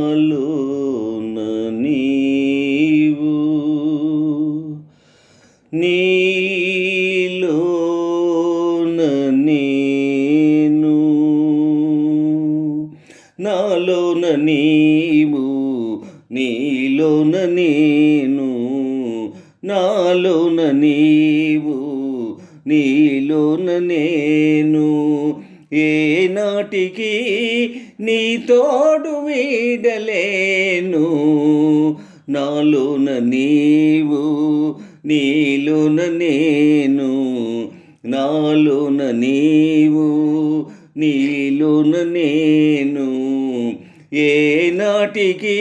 నాలోన నీవు నీలోన నేను నాలోన నీవు నీలోన నేను నాలోన నీవు నీలోన నేను ఏనాటికి నీ తోడు వీడలేను నాలోన నీవు నీలోన నేను నాలోన నీవు నీలోన నేను ఏనాటికి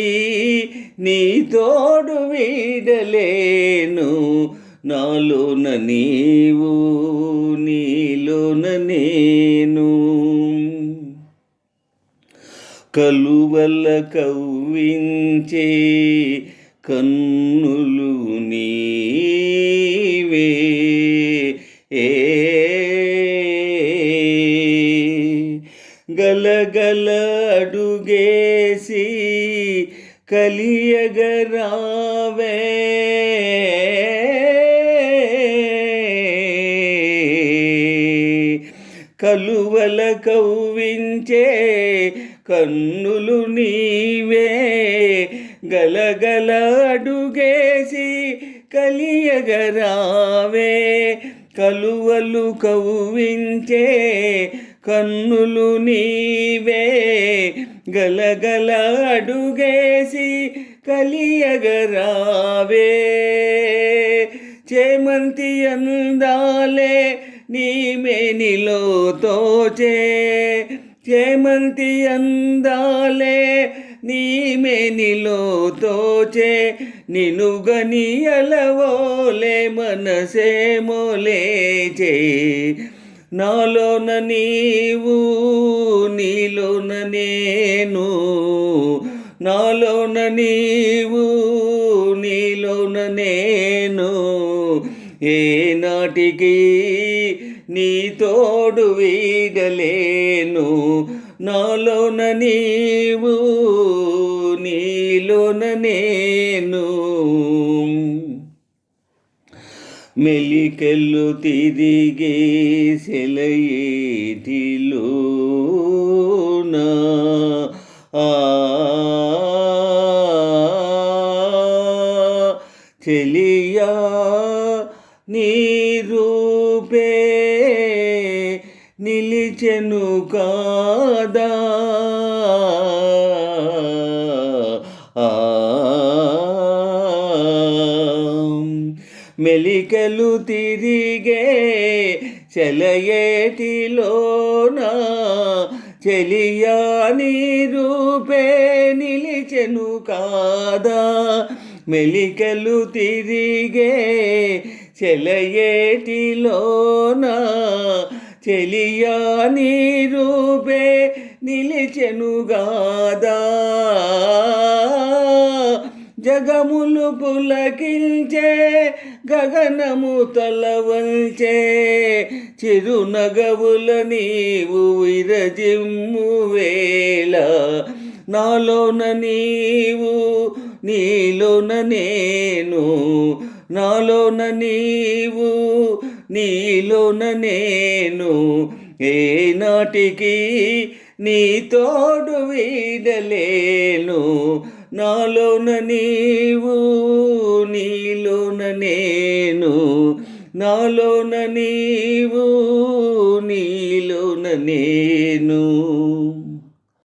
నీ తోడు వీడలేను నాలోన నీవు నీలోన నేను కలువల కవ్వించే కన్నులు నీవే గలగల అడుగేసి కలియగరావే కలువల కవ్వించే కన్నులు నీవే గలగల అడుగేసి కలియగరావే కలువలు కవ్వించే కన్నులు నీవే గలగల అడుగేసి కలియగరావే చేమంతి అందాలే నీ మేనిలో తోచే చేమంతి అందాలే నీ మేనిలో తోచే నిన్ను గనియలవోలే మనసే మోలేచే నాలోన నీవు నీలోన నేను నాలోన నీవు నీలోన నేను ఏనాటికి నీ తోడు వీడలేను నాలోన నీవు నీలోన నేను మెలికలు తిరిగే సెలయేటిలోనా చెలియా నీ రూపే నిలిచెను కాదా మెలికలు తిరిగే సెలయేటిలోనా చెలియా నీ రూపే నిలిచెను కాదా మెలికలు తిరిగే సెలయేటిలోనా చెలియా నీ రూపే నిలిచెను గాదా జగములు పులకించే గగనము తలవంచే చిరునగవుల నీవు విరజిమ్ము వేళ నాలోన నీవు నీలోన నేను నాలోన నీవు నీలోన నేను ఏనాటికి నీ తోడు వీడలేను నాలోన నీవు నీలోన నేను నాలోన నీవు నీలోన నేను